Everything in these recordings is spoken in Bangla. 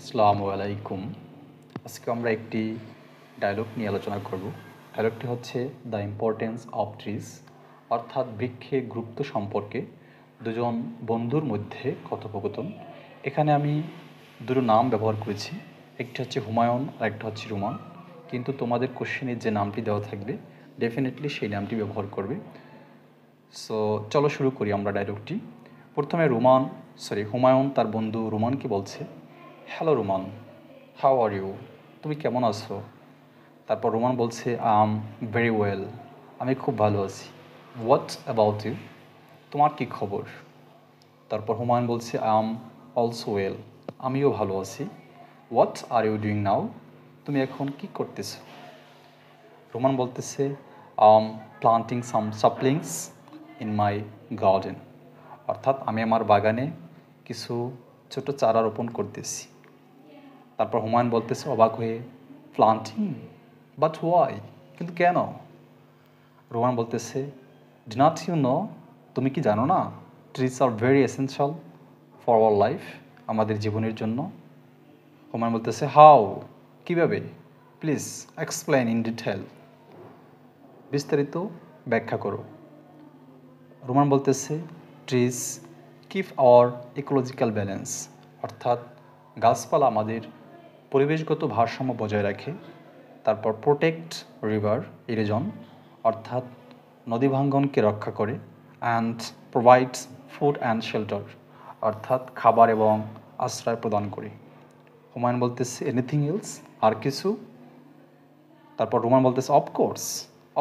আসসালামু আলাইকুম। আজকে আমরা একটি ডায়লগ নিয়ে আলোচনা করব। ডায়লগটি হচ্ছে দ্য ইম্পর্টেন্স অফ ট্রিজ, অর্থাৎ বৃক্ষের গুরুত্ব সম্পর্কে দুজন বন্ধুর মধ্যে কথোপকথন। এখানে আমি দুটো নাম ব্যবহার করেছি, একটি হচ্ছে হুমায়ুন আর একটা হচ্ছে রুমান, কিন্তু তোমাদের কোশ্চেনের যে নামটি দেওয়া থাকবে ডেফিনেটলি সেই নামটি ব্যবহার করবে। সো চলো শুরু করি আমরা ডায়লগটি। প্রথমে হুমায়ুন তার বন্ধু রুমানকে বলছে, hello Ruman, how are you? তুমি কেমন আছো? তারপর রুমান বলছে, ভেরি ওয়েল, আমি খুব ভালো আছি। What about you? তোমার কি খবর? তারপর হুমায়ুন বলছে, অলসো ওয়েল, আমিও ভালো আছি। What are you doing now? তুমি এখন কি করতেছো? রোমান বলতেছে, planting some saplings in my garden, অর্থাৎ আমি আমার বাগানে কিছু ছোট চারা রোপণ করতেছি। তারপর হুমায়ুন বলতেছে অবাক হয়ে, প্লান্টিং, বাট ওয়াই? কিন্তু কেন? রোমান বলতেছে, ডু নট ইউ নো? তুমি কি জানো না, trees are very essential for our life, আমাদের জীবনের জন্য। হুমায়ুন বলতেছে, হাউ? কীভাবে? প্লিজ এক্সপ্লেইন ইন ডিটেল, বিস্তারিত ব্যাখ্যা করো। রোমান বলতেছে, trees keep our ecological balance, অর্থাৎ গাছপালা আমাদের পরিবেশগত ভারসাম্য বজায় রাখে। তারপর প্রোটেক্ট রিভার ইরোজন, অর্থাৎ নদী ভাঙ্গনকে রক্ষা করে। And provides food and shelter, অর্থাৎ খাবার এবং আশ্রয় প্রদান করে। হুমায়ুন বলতেছে, এনিথিং এলস? আর কিছু? তারপর রোমান বলতেছে, অফকোর্স,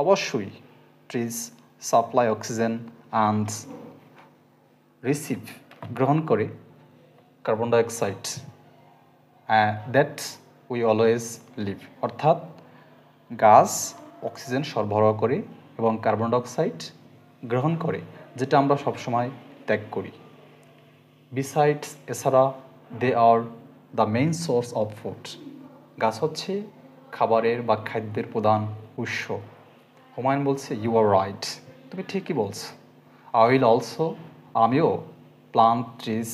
অবশ্যই। Trees supply oxygen and receive, গ্রহণ করে carbon dioxide, that we always live, অর্থাৎ গাছ অক্সিজেন সরবরাহ করে এবং কার্বন ডাইঅক্সাইড গ্রহণ করে, যেটা আমরা সবসময় ত্যাগ করি। বিসাইডস, এছাড়া, they are the main source of food, গাছ হচ্ছে খাবারের বা খাদ্যের প্রধান উৎস। হুমায়ুন বলছে, ইউ আর রাইট, তুমি ঠিকই বলছো। আই উইল অলসো, আমিও plant trees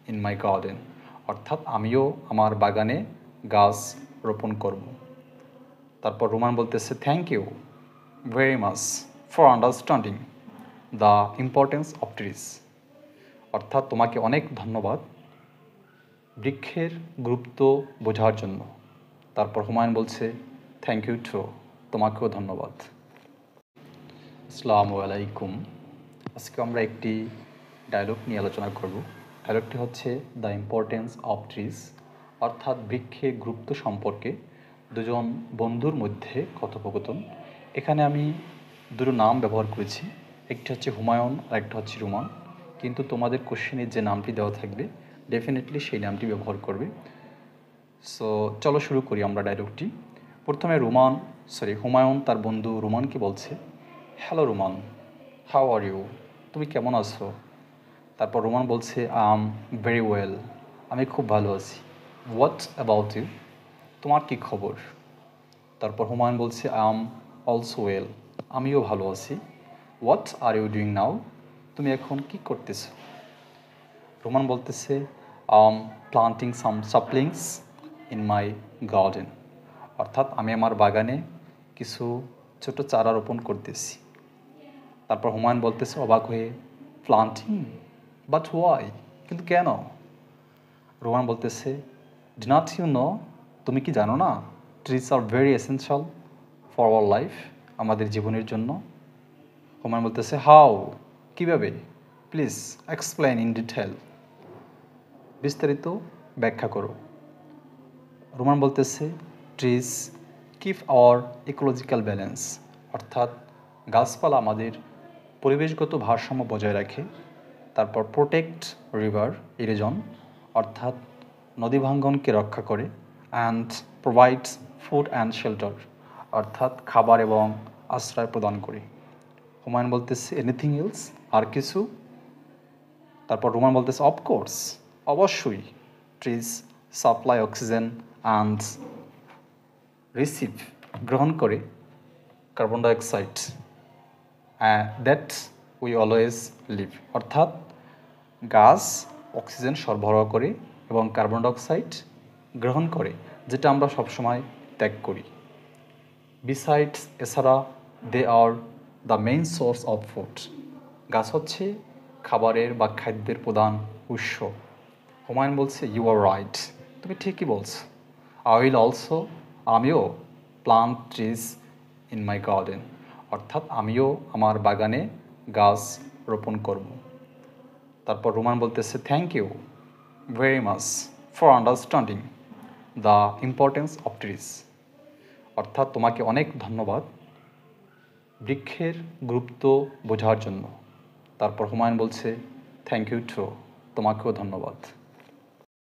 in my garden, অর্থাৎ আমিও আমার বাগানে গাছ রোপণ করব। তারপর রোমান বলতেছে, thank you very much for understanding the importance of trees, অর্থাৎ তোমাকে অনেক ধন্যবাদ বৃক্ষের গুরুত্ব বোঝার জন্য। তারপর হুমায়ুন বলছে, থ্যাংক ইউ টু, তোমাকেও ধন্যবাদ। আসসালামু আলাইকুম। আজকে আমরা একটি ডায়লগ নিয়ে আলোচনা করব। ডায়লগটি হচ্ছে দ্য ইম্পর্টেন্স অফ ট্রিজ, অর্থাৎ বৃক্ষের গুরুত্ব সম্পর্কে দুজন বন্ধুর মধ্যে কথোপকথন। এখানে আমি দুটো নাম ব্যবহার করেছি, একটি হচ্ছে হুমায়ুন আর একটা হচ্ছে রুমান, কিন্তু তোমাদের কোশ্চেনের যে নামটি দেওয়া থাকবে ডেফিনেটলি সেই নামটি ব্যবহার করবে। সো চলো শুরু করি আমরা ডায়লগটি। প্রথমে হুমায়ুন তার বন্ধু রুমানকে বলছে, hello Ruman, how are you? তুমি কেমন আছো? তারপর রুমান বলছে, ভেরি ওয়েল, আমি খুব ভালো আছি। What about you? তোমার কি খবর? তারপর হুমায়ুন বলছে, অলসো ওয়েল, আমিও ভালো আছি। What are you doing now? তুমি এখন কি করতেছো? রোমান বলতেছে, planting some saplings in my garden, অর্থাৎ আমি আমার বাগানে কিছু ছোট চারা রোপণ করতেছি। তারপর হুমায়ুন বলতেছে অবাক হয়ে, প্লান্টিং, বাট ওয়াই? কিন্তু কেন? রোমান বলতেছে, ডু নট ইউ নো? তুমি কি জানো না, trees are very essential for our life, আমাদের জীবনের জন্য। হুমায়ুন বলতেছে, হাউ? কীভাবে? প্লিজ এক্সপ্লেইন ইন ডিটেল, বিস্তারিত ব্যাখ্যা করো। রোমান বলতেছে, trees keep our ecological balance, অর্থাৎ গাছপালা আমাদের পরিবেশগত ভারসাম্য বজায় রাখে। তারপর প্রোটেক্ট রিভার ইরোজন, অর্থাৎ নদী ভাঙ্গনকে রক্ষা করে। And provides food and shelter, অর্থাৎ খাবার এবং আশ্রয় প্রদান করে। হুমায়ুন বলতেছে, এনিথিং এলস? আর কিছু? তারপর রোমান বলতেছে, অফকোর্স, অবশ্যই। Trees supply oxygen and receive, গ্রহণ করে carbon dioxide, that we always live, অর্থাৎ গাছ অক্সিজেন সরবরাহ করে এবং কার্বন ডাইঅক্সাইড গ্রহণ করে, যেটা আমরা সবসময় ত্যাগ করি। বিসাইডস, এছাড়া they are the main source of food. গাছ হচ্ছে খাবারের বা খাদ্যের প্রধান উৎস। হুমায়ুন বলছে ইউ আর রাইট, তুমি ঠিকই বলছো। আই উইল অলসো, আমিও plant trees in my garden, অর্থাৎ আমিও আমার বাগানে গাছ রোপণ করব। তারপর রোমান বলতেছে thank you very much for understanding the importance of trees, অর্থাৎ তোমাকে অনেক ধন্যবাদ বৃক্ষের গুরুত্ব বোঝার জন্য। তারপর হুমায়ুন বলছে থ্যাংক ইউ টু, তোমাকেও ধন্যবাদ।